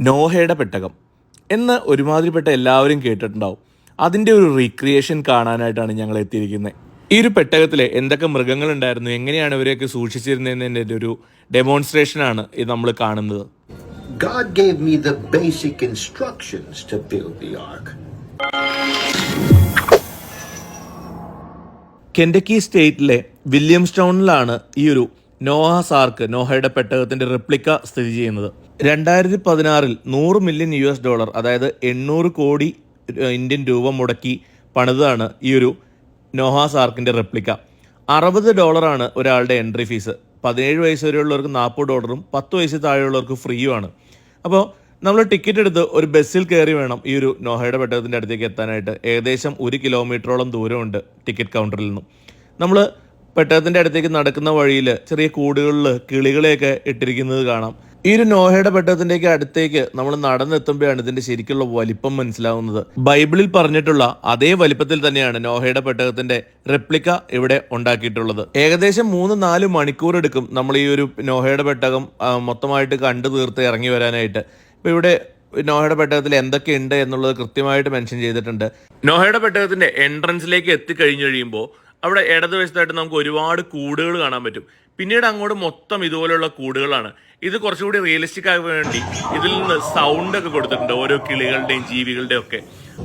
നോഹയുടെ പെട്ടകം എന്ന് ഒരുമാതിരിപ്പെട്ട എല്ലാവരും കേട്ടിട്ടുണ്ടാവും. അതിൻ്റെ ഒരു റീക്രിയേഷൻ കാണാനായിട്ടാണ് ഞങ്ങൾ എത്തിയിരിക്കുന്നത്. ഈ ഒരു പെട്ടകത്തിൽ എന്തൊക്കെ മൃഗങ്ങളുണ്ടായിരുന്നു, എങ്ങനെയാണ് ഇവരെയൊക്കെ സൂക്ഷിച്ചിരുന്നതിൻ്റെ ഒരു ഡെമോൺസ്ട്രേഷനാണ് ഇത് നമ്മൾ കാണുന്നത്. God gave me the basic instructions to build the ark. Kentucky സ്റ്റേറ്റിലെ വില്യംസ്റ്റൗണിലാണ് ഈ ഒരു നോഹാസ് ആർക്ക്, നോഹയുടെ പെട്ടകത്തിന്റെ റെപ്ലിക്ക സ്ഥിതി ചെയ്യുന്നത്. 2016 $100 മില്യൺ അതായത് 800 കോടി ഇന്ത്യൻ രൂപ മുടക്കി പണിതാണ് ഈ ഒരു നോഹാസ് ആർക്കിന്റെ റെപ്ലിക്ക. $60 ഒരാളുടെ എൻട്രി ഫീസ്. 17 വയസ്സ് വരെയുള്ളവർക്ക് $40, 10 വയസ്സ് താഴെയുള്ളവർക്ക് ഫ്രീയുമാണ്. അപ്പോൾ നമ്മൾ ടിക്കറ്റ് എടുത്ത് ഒരു ബസ്സിൽ കയറി വേണം ഈ ഒരു നോഹയുടെ പെട്ടകത്തിൻ്റെ അടുത്തേക്ക് എത്താനായിട്ട്. ഏകദേശം 1 കിലോമീറ്ററോളം ദൂരമുണ്ട് ടിക്കറ്റ് കൗണ്ടറിൽ നിന്നും. നമ്മൾ പെട്ടകത്തിൻ്റെ അടുത്തേക്ക് നടക്കുന്ന വഴിയിൽ ചെറിയ കൂടുകളിൽ കിളികളെയൊക്കെ ഇട്ടിരിക്കുന്നത് കാണാം. ഈ ഒരു നോഹയുടെ പെട്ടകത്തിൻ്റെയൊക്കെ അടുത്തേക്ക് നമ്മൾ നടന്നെത്തുമ്പോഴാണ് ഇതിൻ്റെ ശരിക്കുള്ള വലിപ്പം മനസ്സിലാവുന്നത്. ബൈബിളിൽ പറഞ്ഞിട്ടുള്ള അതേ വലിപ്പത്തിൽ തന്നെയാണ് നോഹയുടെ പെട്ടകത്തിൻ്റെ റെപ്ലിക്ക ഇവിടെ ഉണ്ടാക്കിയിട്ടുള്ളത്. ഏകദേശം 3-4 മണിക്കൂർ എടുക്കും നമ്മൾ ഈ ഒരു നോഹയുടെ പെട്ടകം മൊത്തമായിട്ട് കണ്ടു തീർത്ത് ഇറങ്ങി വരാനായിട്ട്. ഇപ്പോൾ ഇവിടെ നോഹയുടെ പെട്ടകത്തിൽ എന്തൊക്കെയുണ്ട് എന്നുള്ളത് കൃത്യമായിട്ട് മെൻഷൻ ചെയ്തിട്ടുണ്ട്. നോഹയുടെ പെട്ടകത്തിൻ്റെ എൻട്രൻസിലേക്ക് എത്തിക്കഴിഞ്ഞു കഴിയുമ്പോൾ അവിടെ ഇടതുവശത്തായിട്ട് നമുക്ക് ഒരുപാട് കൂടുകൾ കാണാൻ പറ്റും. പിന്നീട് അങ്ങോട്ട് മൊത്തം ഇതുപോലെയുള്ള കൂടുകളാണ്. ഇത് കുറച്ചുകൂടി റിയലിസ്റ്റിക് ആകാൻ വേണ്ടി ഇതിൽ നിന്ന് സൗണ്ട് ഒക്കെ കൊടുത്തിട്ടുണ്ട്, ഓരോ കിളികളുടെയും ജീവികളുടെയും ഒക്കെ.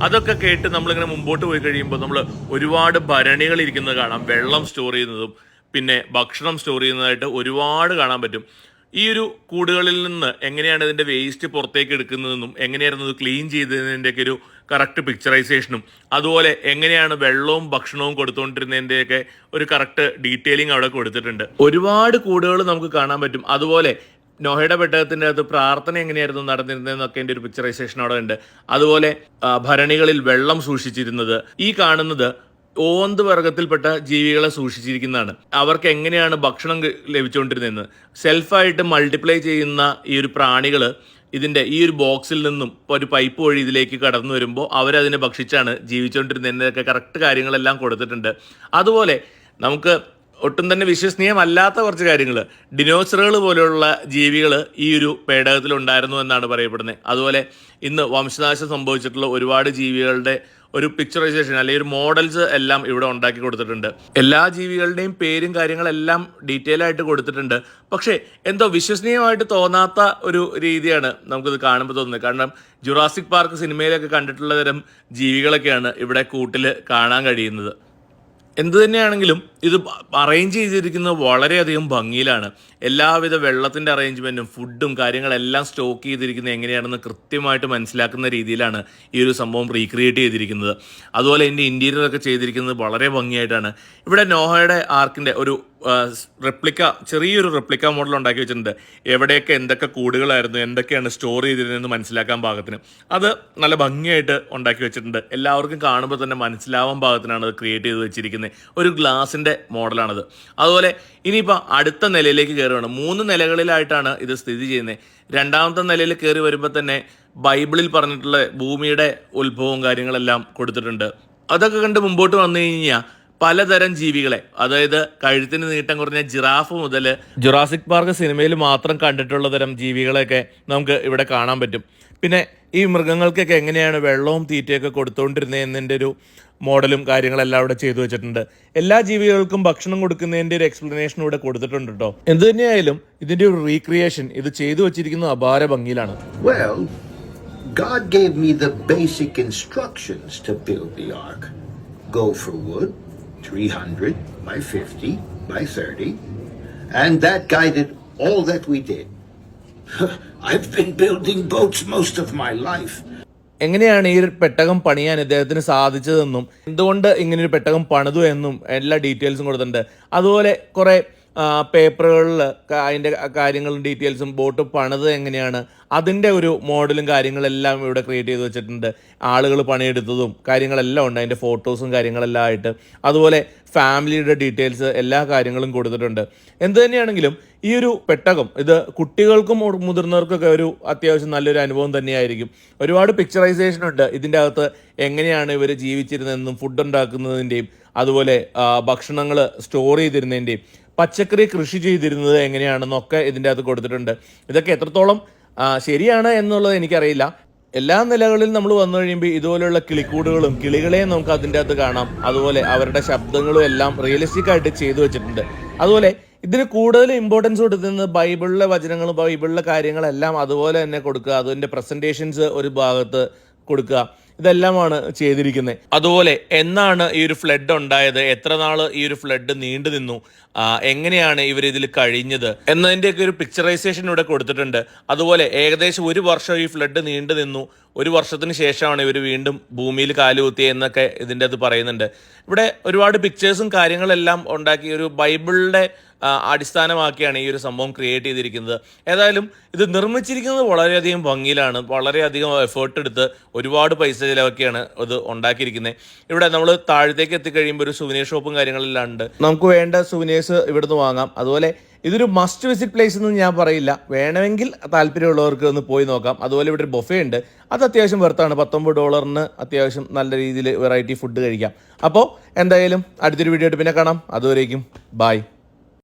അതൊക്കെ കേട്ട് നമ്മളിങ്ങനെ മുമ്പോട്ട് പോയി കഴിയുമ്പോൾ നമ്മൾ ഒരുപാട് ഭരണികൾ ഇരിക്കുന്നത് കാണാം. വെള്ളം സ്റ്റോർ ചെയ്യുന്നതും പിന്നെ ഭക്ഷണം സ്റ്റോർ ചെയ്യുന്നതായിട്ട് ഒരുപാട് കാണാൻ പറ്റും. ഈ ഒരു കൂടുകളിൽ നിന്ന് എങ്ങനെയാണ് ഇതിൻ്റെ വേസ്റ്റ് പുറത്തേക്ക് എടുക്കുന്നതെന്നും എങ്ങനെയായിരുന്നു ഇത് ക്ലീൻ ചെയ്തതിൻ്റെയൊക്കെ ഒരു കറക്റ്റ് പിക്ചറൈസേഷനും അതുപോലെ എങ്ങനെയാണ് വെള്ളവും ഭക്ഷണവും കൊടുത്തുകൊണ്ടിരുന്നതിൻ്റെയൊക്കെ ഒരു കറക്റ്റ് ഡീറ്റെയിലിംഗ് അവിടെ കൊടുത്തിട്ടുണ്ട്. ഒരുപാട് കൂടുകൾ നമുക്ക് കാണാൻ പറ്റും. അതുപോലെ നോഹയുടെ പെട്ടകത്തിൻ്റെ അകത്ത് പ്രാർത്ഥന എങ്ങനെയായിരുന്നു നടന്നിരുന്നതെന്നൊക്കെ എൻ്റെ ഒരു പിക്ചറൈസേഷൻ അവിടെ ഉണ്ട്. അതുപോലെ ഭരണികളിൽ വെള്ളം സൂക്ഷിച്ചിരുന്നത്, ഈ കാണുന്നത് ഓന്ത് വർഗത്തിൽപ്പെട്ട ജീവികളെ സൂക്ഷിച്ചിരിക്കുന്നതാണ്. അവർക്ക് എങ്ങനെയാണ് ഭക്ഷണം ലഭിച്ചുകൊണ്ടിരുന്നതെന്ന് സെൽഫായിട്ട് മൾട്ടിപ്ലൈ ചെയ്യുന്ന ഈ ഒരു പ്രാണികൾ ഇതിൻ്റെ ഈ ഒരു ബോക്സിൽ നിന്നും ഒരു പൈപ്പ് വഴി ഇതിലേക്ക് കടന്നു വരുമ്പോൾ അവരതിനെ ഭക്ഷിച്ചാണ് ജീവിച്ചുകൊണ്ടിരുന്നതിൻ്റെയൊക്കെ കറക്റ്റ് കാര്യങ്ങളെല്ലാം കൊടുത്തിട്ടുണ്ട്. അതുപോലെ നമുക്ക് ഒട്ടും തന്നെ വിശ്വസനീയമല്ലാത്ത കുറച്ച് കാര്യങ്ങൾ, ഡിനോസറുകൾ പോലെയുള്ള ജീവികൾ ഈ ഒരു പേടകത്തിൽ ഉണ്ടായിരുന്നു എന്നാണ് പറയപ്പെടുന്നത്. അതുപോലെ ഇന്ന് വംശനാശം സംഭവിച്ചിട്ടുള്ള ഒരുപാട് ജീവികളുടെ ഒരു പിക്ചറൈസേഷൻ അല്ലെങ്കിൽ ഒരു മോഡൽസ് എല്ലാം ഇവിടെ ഉണ്ടാക്കി കൊടുത്തിട്ടുണ്ട്. എല്ലാ ജീവികളുടെയും പേരും കാര്യങ്ങളെല്ലാം ഡീറ്റെയിൽ ആയിട്ട് കൊടുത്തിട്ടുണ്ട്. പക്ഷേ എന്തോ വിശ്വസനീയമായിട്ട് തോന്നാത്ത ഒരു രീതിയാണ് നമുക്കിത് കാണുമ്പോൾ തോന്നുന്നത്. കാരണം ജുറാസിക് പാർക്ക് സിനിമയിലൊക്കെ കണ്ടിട്ടുള്ള തരം ജീവികളൊക്കെയാണ് ഇവിടെ കൂട്ടിൽ കാണാൻ കഴിയുന്നത്. എന്തു തന്നെയാണെങ്കിലും ഇത് അറേഞ്ച് ചെയ്തിരിക്കുന്നത് വളരെയധികം ഭംഗിയിലാണ്. എല്ലാവിധ വെള്ളത്തിൻ്റെ അറേഞ്ച്മെൻറ്റും ഫുഡും കാര്യങ്ങളെല്ലാം സ്റ്റോക്ക് ചെയ്തിരിക്കുന്നത് എങ്ങനെയാണെന്ന് കൃത്യമായിട്ട് മനസ്സിലാക്കുന്ന രീതിയിലാണ് ഈ ഒരു സംഭവം റീക്രിയേറ്റ് ചെയ്തിരിക്കുന്നത്. അതുപോലെ ഇതിൻ്റെ ഇൻറ്റീരിയറൊക്കെ ചെയ്തിരിക്കുന്നത് വളരെ ഭംഗിയായിട്ടാണ്. ഇവിടെ നോഹയുടെ ആർക്കിൻ്റെ ഒരു റെപ്ലിക്ക, ചെറിയൊരു റെപ്ലിക്ക മോഡൽ ഉണ്ടാക്കി വെച്ചിട്ടുണ്ട്. എവിടെയൊക്കെ എന്തൊക്കെ കൂടുകളായിരുന്നു, എന്തൊക്കെയാണ് സ്റ്റോർ ചെയ്തിരുന്നതെന്ന് മനസ്സിലാക്കാൻ പാകത്തിന് അത് നല്ല ഭംഗിയായിട്ട് ഉണ്ടാക്കി വെച്ചിട്ടുണ്ട്. എല്ലാവർക്കും കാണുമ്പോൾ തന്നെ മനസ്സിലാവാൻ പാകത്തിനാണ് അത് ക്രിയേറ്റ് ചെയ്ത് വെച്ചിരിക്കുന്നത്. ഒരു ഗ്ലാസിൻ്റെ മോഡലാണത്. അതുപോലെ ഇനിയിപ്പോൾ അടുത്ത നിലയിലേക്ക് കയറുകയാണ്. 3 നിലകളിലായിട്ടാണ് ഇത് സ്ഥിതി ചെയ്യുന്നത്. 2ാമത്തെ നിലയിൽ കയറി വരുമ്പോൾ തന്നെ ബൈബിളിൽ പറഞ്ഞിട്ടുള്ള ഭൂമിയുടെ ഉത്ഭവവും കാര്യങ്ങളെല്ലാം കൊടുത്തിട്ടുണ്ട്. അതൊക്കെ കണ്ട് മുമ്പോട്ട് വന്നു കഴിഞ്ഞാൽ പലതരം ജീവികളെ, അതായത് കഴുത്തിന് നീട്ടം കുറഞ്ഞ ജിറാഫ് മുതൽ ജുറാസിക് പാർക്ക് സിനിമയിൽ മാത്രം കണ്ടിട്ടുള്ള തരം ജീവികളെയൊക്കെ നമുക്ക് ഇവിടെ കാണാൻ പറ്റും. പിന്നെ ഈ മൃഗങ്ങൾക്കൊക്കെ എങ്ങനെയാണ് വെള്ളവും തീറ്റയൊക്കെ കൊടുത്തുകൊണ്ടിരുന്നത് എന്നതിൻ്റെ ഒരു മോഡലും കാര്യങ്ങളെല്ലാം ഇവിടെ ചെയ്തു വെച്ചിട്ടുണ്ട്. എല്ലാ ജീവികൾക്കും ഭക്ഷണം കൊടുക്കുന്നതിൻ്റെ ഒരു എക്സ്പ്ലനേഷൻ ഇവിടെ കൊടുത്തിട്ടുണ്ട് കേട്ടോ. എന്ത് തന്നെയായാലും ഇതിൻ്റെ ഒരു റീക്രിയേഷൻ ഇത് ചെയ്തു വെച്ചിരിക്കുന്നത് അപാര ഭംഗിയിലാണ്. Well, God gave me the basic instructions to build the ark. Go for wood, 300 by 50 by 30, and that guided all that we did. I've been building boats most of my life. എങ്ങനെയാണ് ഈ ഒരു പെട്ടകം പണിയാൻ ഇദ്ദേഹത്തിന് സാധിച്ചതെന്നും എന്തുകൊണ്ട് ഇങ്ങനൊരു പെട്ടകം പണിതു എന്നും എല്ലാ ഡീറ്റെയിൽസും കൊടുത്തിട്ടുണ്ട്. അതുപോലെ കുറേ പേപ്പറുകളിൽ അതിൻ്റെ കാര്യങ്ങളും ഡീറ്റെയിൽസും ബോട്ട് പണിത് എങ്ങനെയാണ് അതിൻ്റെ ഒരു മോഡലും കാര്യങ്ങളെല്ലാം ഇവിടെ ക്രിയേറ്റ് ചെയ്ത് വെച്ചിട്ടുണ്ട്. ആളുകൾ പണിയെടുത്തതും കാര്യങ്ങളെല്ലാം ഉണ്ട്, അതിൻ്റെ ഫോട്ടോസും കാര്യങ്ങളെല്ലാം ആയിട്ട്. അതുപോലെ ഫാമിലിയുടെ ഡീറ്റെയിൽസ് എല്ലാ കാര്യങ്ങളും കൊടുത്തിട്ടുണ്ട്. എന്ത് തന്നെയാണെങ്കിലും ഈ ഒരു പെട്ടകം ഇത് കുട്ടികൾക്കും മുതിർന്നവർക്കൊക്കെ ഒരു അത്യാവശ്യം നല്ലൊരു അനുഭവം തന്നെയായിരിക്കും. ഒരുപാട് പിക്ചറൈസേഷൻ ഉണ്ട് ഇതിൻ്റെ അകത്ത്. എങ്ങനെയാണ് ഇവർ ജീവിച്ചിരുന്നതെന്നും ഫുഡ് ഉണ്ടാക്കുന്നതിൻ്റെയും അതുപോലെ ഭക്ഷണങ്ങൾ സ്റ്റോർ ചെയ്തിരുന്നതിൻ്റെയും പച്ചക്കറി കൃഷി ചെയ്തിരുന്നത് എങ്ങനെയാണെന്നൊക്കെ ഇതിൻ്റെ അകത്ത് കൊടുത്തിട്ടുണ്ട്. ഇതൊക്കെ എത്രത്തോളം ശരിയാണ് എന്നുള്ളത് എനിക്കറിയില്ല. എല്ലാ നിലകളിലും നമ്മൾ വന്നു കഴിയുമ്പോൾ ഇതുപോലെയുള്ള കിളിക്കൂടുകളും കിളികളെയും നമുക്ക് അതിൻ്റെ അകത്ത് കാണാം. അതുപോലെ അവരുടെ ശബ്ദങ്ങളും എല്ലാം റിയലിസ്റ്റിക് ആയിട്ട് ചെയ്തു വെച്ചിട്ടുണ്ട്. അതുപോലെ ഇതിന് കൂടുതൽ ഇമ്പോർട്ടൻസ് കൊടുക്കുന്നത് ബൈബിളിലെ വചനങ്ങളും ബൈബിളിലെ കാര്യങ്ങളെല്ലാം അതുപോലെ തന്നെ കൊടുക്കുക, അതിൻ്റെ പ്രസൻറ്റേഷൻസ് ഒരു ഭാഗത്ത് കൊടുക്കുക, ഇതെല്ലാമാണ് ചെയ്തിരിക്കുന്നത്. അതുപോലെ എന്നാണ് ഈ ഒരു ഫ്ലഡ് ഉണ്ടായത്, എത്ര നാൾ ഈ ഒരു ഫ്ലഡ് നീണ്ടു നിന്നു, എങ്ങനെയാണ് ഇവർ ഇതിൽ കഴിഞ്ഞത് എന്നതിൻ്റെയൊക്കെ ഒരു പിക്ചറൈസേഷൻ ഇവിടെ കൊടുത്തിട്ടുണ്ട്. അതുപോലെ ഏകദേശം 1 വർഷം ഈ ഫ്ലഡ് നീണ്ടു നിന്നു, 1 വർഷത്തിന് ശേഷമാണ് ഇവർ വീണ്ടും ഭൂമിയിൽ കാലുകുത്തിയത് എന്നൊക്കെ ഇതിൻ്റെ അത് പറയുന്നുണ്ട്. ഇവിടെ ഒരുപാട് പിക്ചേഴ്സും കാര്യങ്ങളെല്ലാം ഉണ്ടാക്കി ഒരു ബൈബിളിൻ്റെ അടിസ്ഥാനമാക്കിയാണ് ഈ ഒരു സംഭവം ക്രിയേറ്റ് ചെയ്തിരിക്കുന്നത്. ഏതായാലും ഇത് നിർമ്മിച്ചിരിക്കുന്നത് വളരെയധികം ഭംഗിയിലാണ്, വളരെയധികം എഫേർട്ട് എടുത്ത് ഒരുപാട് പൈസ ചിലവൊക്കെയാണ് ഇത് ഉണ്ടാക്കിയിരിക്കുന്നത്. ഇവിടെ നമ്മൾ താഴത്തേക്ക് എത്തിക്കഴിയുമ്പോൾ ഒരു സുവനീർ ഷോപ്പും കാര്യങ്ങളെല്ലാം ഉണ്ട്, നമുക്ക് വേണ്ട സുവനീർസ് ഇവിടുന്ന് വാങ്ങാം. അതുപോലെ ഇതൊരു മസ്റ്റ് വിസിറ്റ് പ്ലേസ് എന്ന് ഞാൻ പറയില്ല, വേണമെങ്കിൽ താല്പര്യമുള്ളവർക്ക് ഒന്ന് പോയി നോക്കാം. അതുപോലെ ഇവിടെ ഒരു ബൊഫേ ഉണ്ട്, അത് അത്യാവശ്യം വെർത്താണ്. $19 അത്യാവശ്യം നല്ല രീതിയിൽ വെറൈറ്റി ഫുഡ് കഴിക്കാം. അപ്പോൾ എന്തായാലും അടുത്തൊരു വീഡിയോ ആയിട്ട് പിന്നെ കാണാം. അതുവരേക്കും ബൈ.